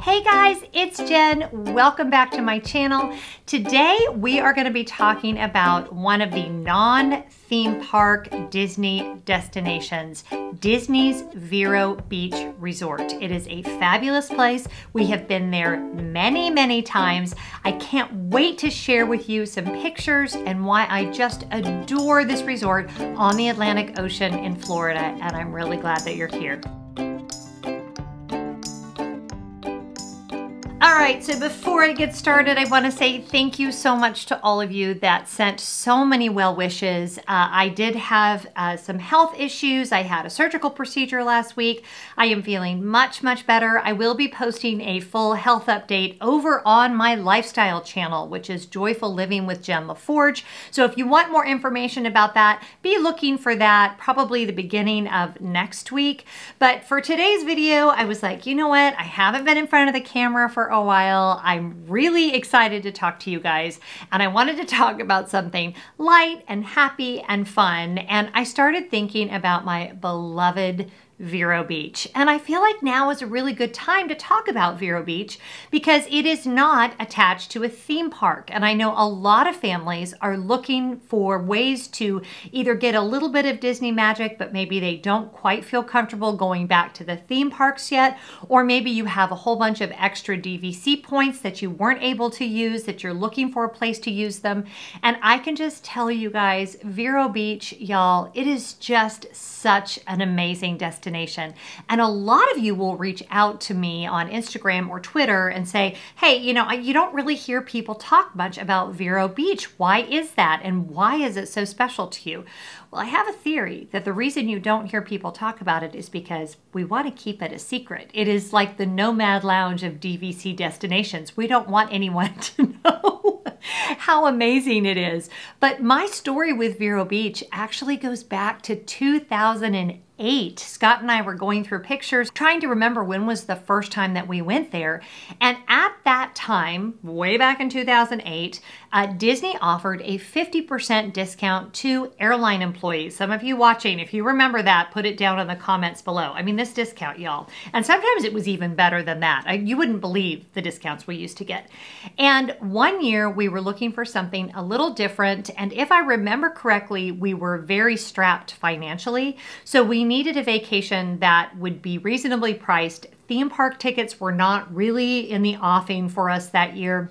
Hey guys, it's Jen. Welcome back to my channel. Today we are going to be talking about one of the non-theme park Disney destinations, Disney's Vero Beach Resort. It is a fabulous place. We have been there many times. I can't wait to share with you some pictures and why I just adore this resort on the Atlantic Ocean in Florida, and I'm really glad that you're here. All right, so before I get started, I want to say thank you so much to all of you that sent so many well wishes. I did have some health issues. I had a surgical procedure last week. I am feeling much better. I will be posting a full health update over on my lifestyle channel, which is Joyful Living with Jen Lefforge. So if you want more information about that, be looking for that probably the beginning of next week. But for today's video, I was like, you know what? I haven't been in front of the camera for a while. I'm really excited to talk to you guys, and I wanted to talk about something light and happy and fun. And I started thinking about my beloved Vero Beach. And I feel like now is a really good time to talk about Vero Beach because it is not attached to a theme park. And I know a lot of families are looking for ways to either get a little bit of Disney magic, but maybe they don't quite feel comfortable going back to the theme parks yet. Or maybe you have a whole bunch of extra DVC points that you weren't able to use, that you're looking for a place to use them. And I can just tell you guys, Vero Beach, y'all, it is just such an amazing destination. And a lot of you will reach out to me on Instagram or Twitter and say, hey, you know, you don't really hear people talk much about Vero Beach. Why is that? And why is it so special to you? Well, I have a theory that the reason you don't hear people talk about it is because we want to keep it a secret. It is like the Nomad Lounge of DVC destinations. We don't want anyone to know how amazing it is. But my story with Vero Beach actually goes back to 2008. Scott and I were going through pictures, trying to remember when was the first time that we went there. And at that time, way back in 2008, Disney offered a 50% discount to airline employees. Some of you watching, if you remember that, put it down in the comments below. I mean, this discount, y'all. And sometimes it was even better than that. You wouldn't believe the discounts we used to get. And one year we were looking for something a little different. And if I remember correctly, we were very strapped financially. So we needed a vacation that would be reasonably priced. Theme park tickets were not really in the offing for us that year.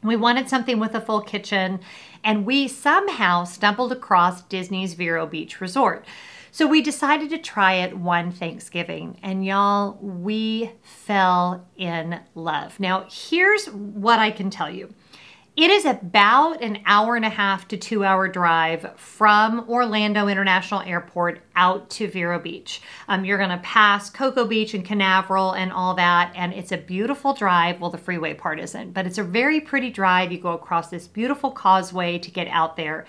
We wanted something with a full kitchen, and we somehow stumbled across Disney's Vero Beach Resort. So we decided to try it one Thanksgiving, and y'all, we fell in love. Now, here's what I can tell you. It is about an hour-and-a-half to 2-hour drive from Orlando International Airport out to Vero Beach. You're gonna pass Cocoa Beach and Canaveral and all that, and it's a beautiful drive. Well, the freeway part isn't, but it's a very pretty drive. You go across this beautiful causeway to get out there.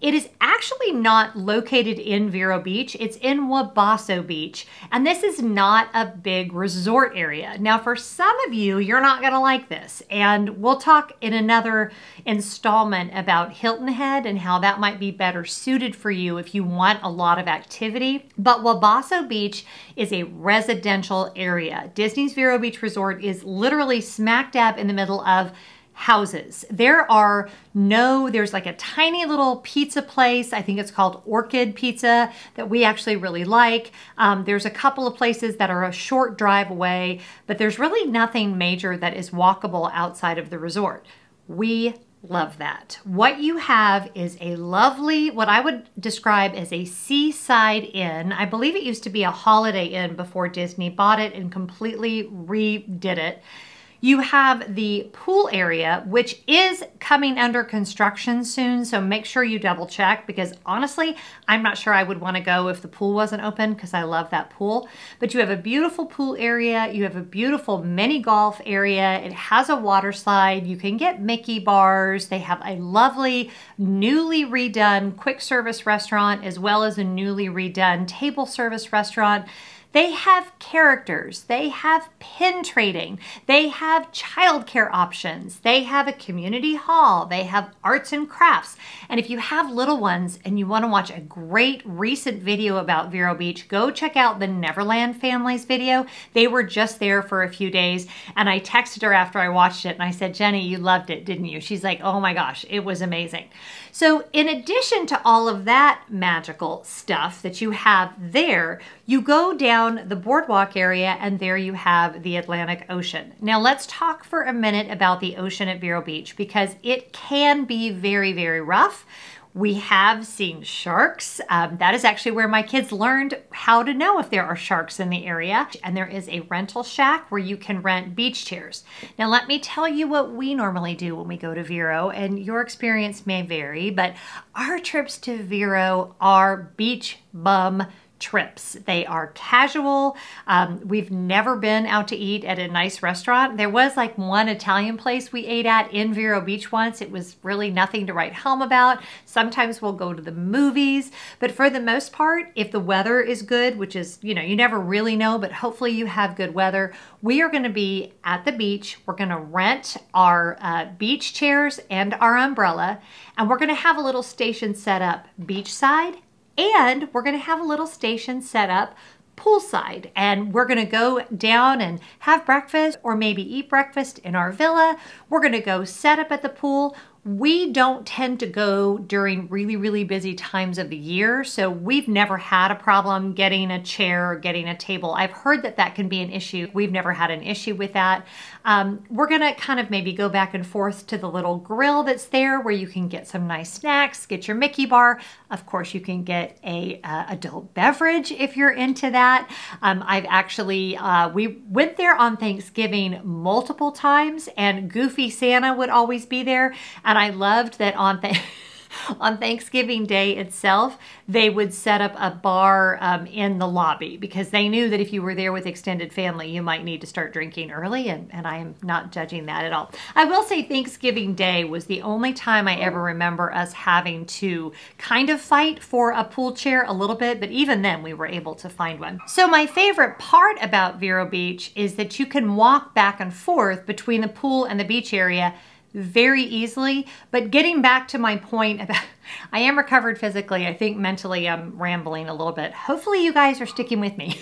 It is actually not located in Vero Beach. It's in Wabasso Beach, and this is not a big resort area. Now, for some of you, you're not gonna like this, and we'll talk in another installment about Hilton Head and how that might be better suited for you if you want a lot of activity. But Wabasso Beach is a residential area. Disney's Vero Beach Resort is literally smack dab in the middle of houses. There's like a tiny little pizza place. I think it's called Orchid Pizza that we actually really like. There's a couple of places that are a short drive away, but there's really nothing major that is walkable outside of the resort. We love that. What you have is a lovely, what I would describe as a seaside inn. I believe it used to be a Holiday Inn before Disney bought it and completely redid it. You have the pool area, which is coming under construction soon, so make sure you double check because honestly, I'm not sure I would want to go if the pool wasn't open because I love that pool. But you have a beautiful pool area, you have a beautiful mini golf area, it has a water slide, you can get Mickey bars, they have a lovely newly redone quick service restaurant as well as a newly redone table service restaurant. They have characters, they have pin trading, they have childcare options, they have a community hall, they have arts and crafts. And if you have little ones and you want to watch a great recent video about Vero Beach, go check out the Neverland Families video. They were just there for a few days, and I texted her after I watched it and I said, Jenny, you loved it, didn't you? She's like, oh my gosh, it was amazing. So in addition to all of that magical stuff that you have there, you go down the boardwalk area and there you have the Atlantic Ocean. Now let's talk for a minute about the ocean at Vero Beach, because it can be very, very rough. We have seen sharks. That is actually where my kids learned how to know if there are sharks in the area. And there is a rental shack where you can rent beach chairs. Now, let me tell you what we normally do when we go to Vero, and your experience may vary, but our trips to Vero are beach bum trips. They are casual. We've never been out to eat at a nice restaurant. There was like one Italian place we ate at in Vero Beach once. It was really nothing to write home about. Sometimes we'll go to the movies, but for the most part, if the weather is good, which is, you know, you never really know, but hopefully you have good weather, we are going to be at the beach. We're going to rent our beach chairs and our umbrella, and we're going to have a little station set up beachside. And we're going to have a little station set up poolside, and we're going to go down and have breakfast, or maybe eat breakfast in our villa. We're going to go set up at the pool. We don't tend to go during really, really busy times of the year, so we've never had a problem getting a chair or getting a table. I've heard that that can be an issue. We've never had an issue with that. We're gonna kind of maybe go back and forth to the little grill that's there where you can get some nice snacks, get your Mickey bar. Of course, you can get a adult beverage if you're into that. I've actually, we went there on Thanksgiving multiple times, and Goofy Santa would always be there. And I loved that on Thanksgiving Day itself, they would set up a bar in the lobby, because they knew that if you were there with extended family, you might need to start drinking early, and I am not judging that at all. I will say Thanksgiving Day was the only time I ever remember us having to kind of fight for a pool chair a little bit, but even then we were able to find one. So my favorite part about Vero Beach is that you can walk back and forth between the pool and the beach area very easily. But getting back to my point about, I am recovered physically. I think mentally I'm rambling a little bit. Hopefully you guys are sticking with me.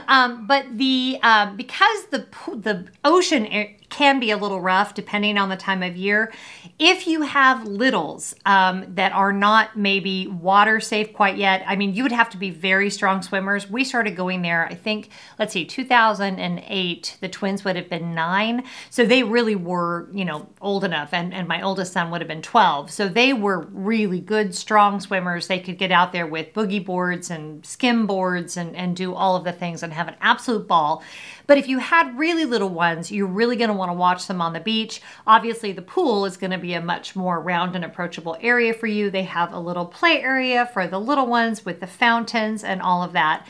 But because the ocean can be a little rough depending on the time of year, if you have littles that are not maybe water safe quite yet, I mean, you would have to be very strong swimmers. We started going there, I think, let's see, 2008, the twins would have been 9. So they really were, you know, old enough, and my oldest son would have been 12. So they were really good, strong swimmers. They could get out there with boogie boards and skim boards and do all of the things and have an absolute ball. But if you had really little ones, you're really going to want to watch them on the beach. Obviously, the pool is going to be a much more round and approachable area for you. They have a little play area for the little ones with the fountains and all of that.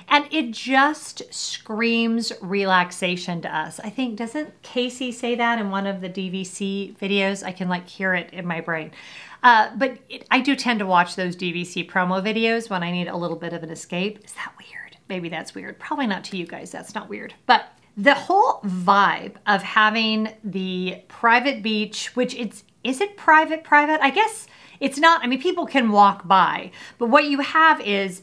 And it just screams relaxation to us. I think, doesn't Casey say that in one of the DVC videos? I can like hear it in my brain. But I do tend to watch those DVC promo videos when I need a little bit of an escape. Is that weird? Maybe that's weird. Probably not to you guys. That's not weird. But the whole vibe of having the private beach, which is it private? I guess it's not. I mean, people can walk by, but what you have is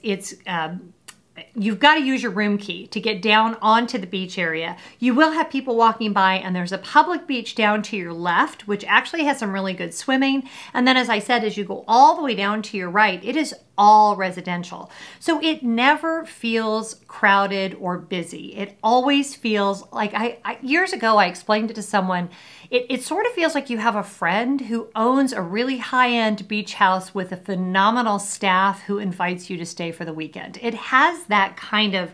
you've got to use your room key to get down onto the beach area. You will have people walking by, and there's a public beach down to your left, which actually has some really good swimming. And then, as I said, as you go all the way down to your right, it is all residential. So it never feels crowded or busy. It always feels like, years ago, I explained it to someone, it sort of feels like you have a friend who owns a really high-end beach house with a phenomenal staff who invites you to stay for the weekend. It has that kind of,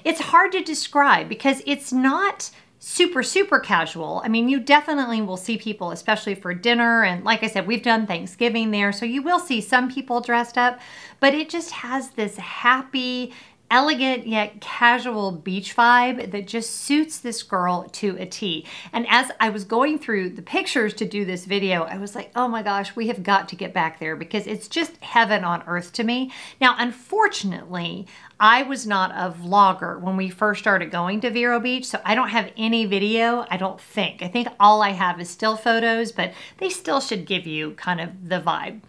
it's hard to describe because it's not super casual. I mean, you definitely will see people, especially for dinner. And like I said, we've done Thanksgiving there, so you will see some people dressed up, but it just has this happy, elegant yet casual beach vibe that just suits this girl to a T. And as I was going through the pictures to do this video, I was like, oh my gosh, we have got to get back there because it's just heaven on earth to me. Now, unfortunately, I was not a vlogger when we first started going to Vero Beach, so I don't have any video, I don't think. I think all I have is still photos, but they still should give you kind of the vibe.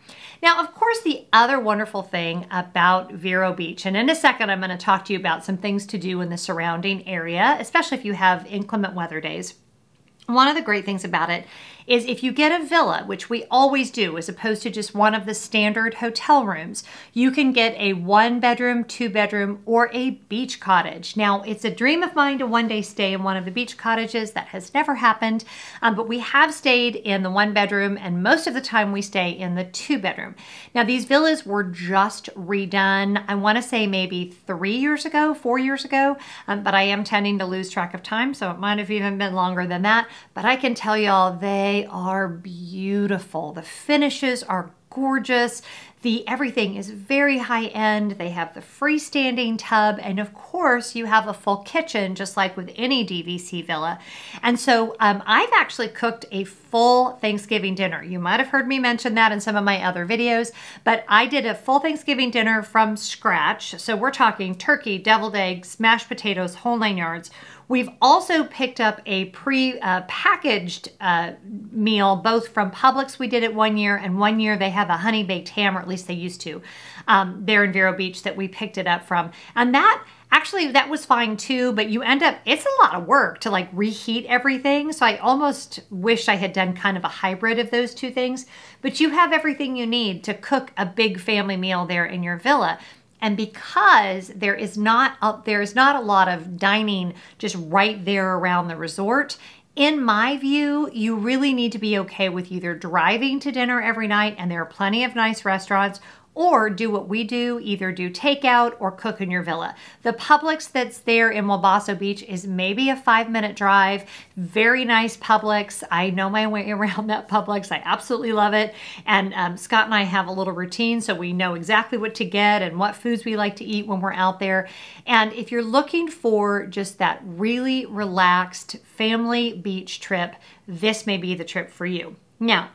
Now, of course, the other wonderful thing about Vero Beach, and in a second I'm going to talk to you about some things to do in the surrounding area, especially if you have inclement weather days. One of the great things about it is if you get a villa, which we always do, as opposed to just one of the standard hotel rooms, you can get a 1-bedroom, 2-bedroom, or a beach cottage. Now, it's a dream of mine to one day stay in one of the beach cottages. That has never happened, but we have stayed in the 1-bedroom, and most of the time we stay in the 2-bedroom. Now, these villas were just redone, I want to say maybe 3 years ago, 4 years ago, but I am tending to lose track of time, so it might have even been longer than that. But I can tell y'all, they are beautiful. The finishes are gorgeous. Everything is very high end. They have the freestanding tub, and of course you have a full kitchen just like with any DVC villa. And so I've actually cooked a full Thanksgiving dinner. You might have heard me mention that in some of my other videos, but I did a full Thanksgiving dinner from scratch. So we're talking turkey, deviled eggs, mashed potatoes, whole 9 yards. We've also picked up a pre-packaged meal, both from Publix. We did it 1 year, and 1 year they have a honey baked ham, or at least they used to, there in Vero Beach that we picked it up from. And that was fine too, but you end up, it's a lot of work to like reheat everything. So I almost wish I had done kind of a hybrid of those two things, but you have everything you need to cook a big family meal there in your villa. And because there is not a lot of dining just right there around the resort, in my view, you really need to be okay with either driving to dinner every night, and there are plenty of nice restaurants, or do what we do, either do takeout or cook in your villa. The Publix that's there in Wabasso Beach is maybe a 5-minute drive. Very nice Publix. I know my way around that Publix. I absolutely love it. And Scott and I have a little routine, so we know exactly what to get and what foods we like to eat when we're out there. And if you're looking for just that really relaxed family beach trip, this may be the trip for you. Now,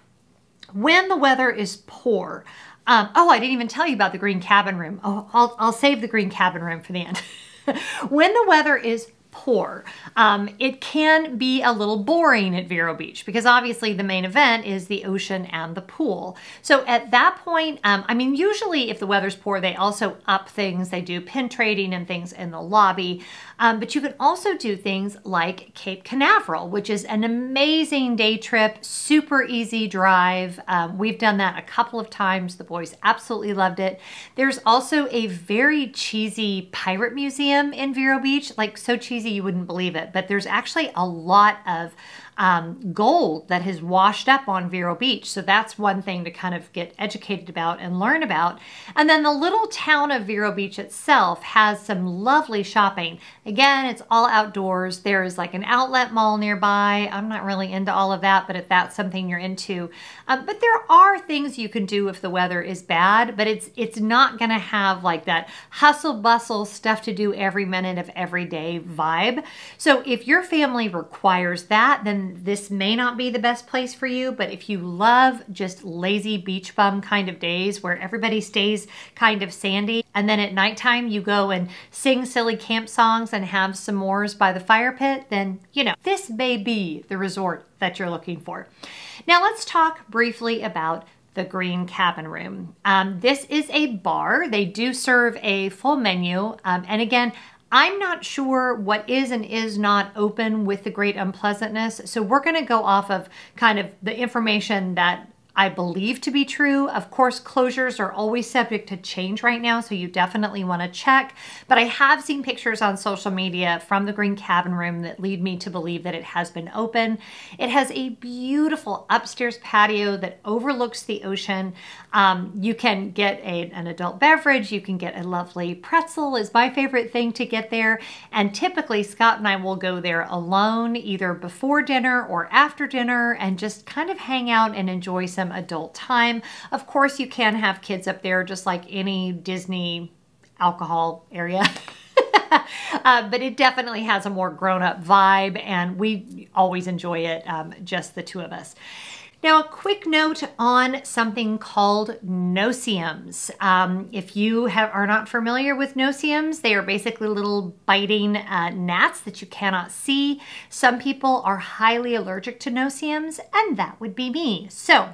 when the weather is poor, oh, I didn't even tell you about the green cabin room. Oh, I'll save the green cabin room for the end. When the weather is poor, it can be a little boring at Vero Beach because obviously the main event is the ocean and the pool. So at that point, I mean, usually if the weather's poor, they also up things. They do pin trading and things in the lobby. But you can also do things like Cape Canaveral, which is an amazing day trip, super easy drive. We've done that a couple of times. The boys absolutely loved it. There's also a very cheesy pirate museum in Vero Beach, like so cheesy you wouldn't believe it, but there's actually a lot of gold that has washed up on Vero Beach. So that's one thing to kind of get educated about and learn about. And then the little town of Vero Beach itself has some lovely shopping. Again, it's all outdoors. There is like an outlet mall nearby. I'm not really into all of that, but if that's something you're into. But there are things you can do if the weather is bad, but it's not gonna have like that hustle bustle stuff to do every minute of every day vibe. So if your family requires that, then this may not be the best place for you. But if you love just lazy beach bum kind of days where everybody stays kind of sandy, and then at nighttime you go and sing silly camp songs and have s'mores by the fire pit, then, you know, this may be the resort that you're looking for. Now let's talk briefly about the green cabin room. This is a bar. They do serve a full menu. And again, I'm not sure what is and is not open with the Great Unpleasantness. So we're going to go off of kind of the information that I believe to be true. Of course, closures are always subject to change right now, so you definitely want to check. But I have seen pictures on social media from the green cabin room that lead me to believe that it has been open. It has a beautiful upstairs patio that overlooks the ocean. You can get an adult beverage. You can get a lovely pretzel is my favorite thing to get there. And typically Scott and I will go there alone, either before dinner or after dinner, and just kind of hang out and enjoy some adult time. Of course, you can have kids up there just like any Disney alcohol area. But it definitely has a more grown-up vibe, and we always enjoy it, just the two of us. Now, a quick note on something called Nosiums. If you are not familiar with Nosiums, they are basically little biting gnats that you cannot see. Some people are highly allergic to Nosiums, and that would be me. So,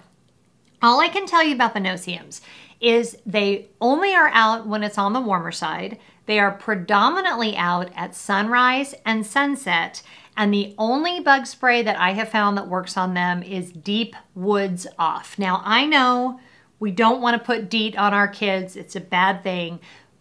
all I can tell you about the Nosiums is they only are out when it's on the warmer side. They are predominantly out at sunrise and sunset. And the only bug spray that I have found that works on them is Deep Woods Off. Now, I know we don't want to put DEET on our kids. It's a bad thing.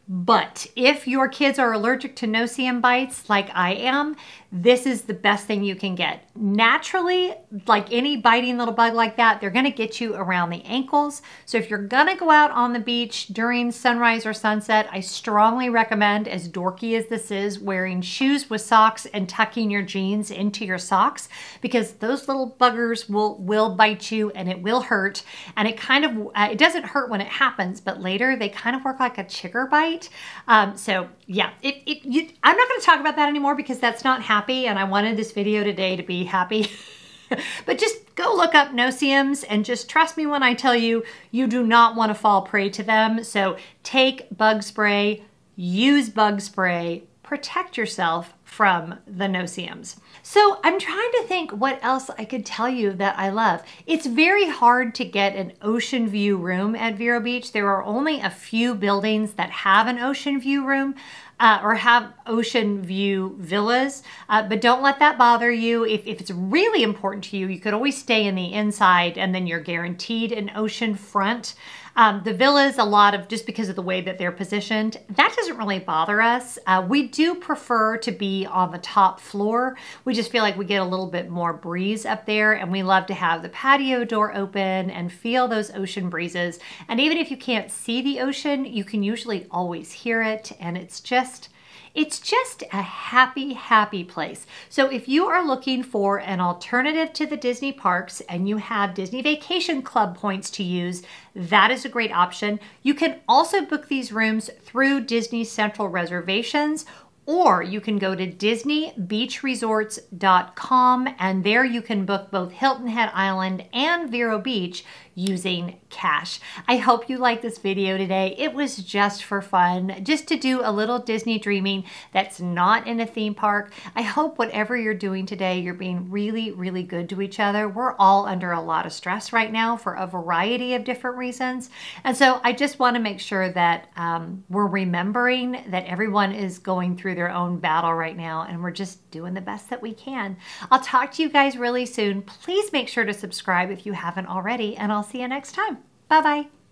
But if your kids are allergic to Nosium bites like I am, this is the best thing you can get. Naturally, like any biting little bug like that, they're gonna get you around the ankles. So if you're gonna go out on the beach during sunrise or sunset, I strongly recommend, as dorky as this is, wearing shoes with socks and tucking your jeans into your socks, because those little buggers will bite you and it will hurt. And it kind of, it doesn't hurt when it happens, but later they kind of work like a chigger bite. So yeah, I'm not gonna talk about that anymore because that's not happy, and I wanted this video today to be happy. But just go look up Nosiums and just trust me when I tell you, you do not want to fall prey to them. So take bug spray, use bug spray, protect yourself from the Nosiums. So I'm trying to think what else I could tell you that I love. It's very hard to get an ocean view room at Vero Beach. There are only a few buildings that have an ocean view room. Or have ocean view villas, but don't let that bother you. If it's really important to you, you could always stay in the inside and then you're guaranteed an ocean front. The villas, a lot of, just because of the way that they're positioned, that doesn't really bother us. We do prefer to be on the top floor. We just feel like we get a little bit more breeze up there, and we love to have the patio door open and feel those ocean breezes. And even if you can't see the ocean, you can usually always hear it, and it's just a happy, happy place. So if you are looking for an alternative to the Disney parks and you have Disney Vacation Club points to use, that is a great option. You can also book these rooms through Disney Central Reservations, or you can go to DisneyBeachResorts.com, and there you can book both Hilton Head Island and Vero Beach using cash. I hope you liked this video today. It was just for fun, just to do a little Disney dreaming that's not in a theme park. I hope whatever you're doing today, you're being really, really good to each other. We're all under a lot of stress right now for a variety of different reasons. And so I just want to make sure that we're remembering that everyone is going through their own battle right now, and we're just doing the best that we can. I'll talk to you guys really soon. Please make sure to subscribe if you haven't already, and I'll see you next time. Bye-bye.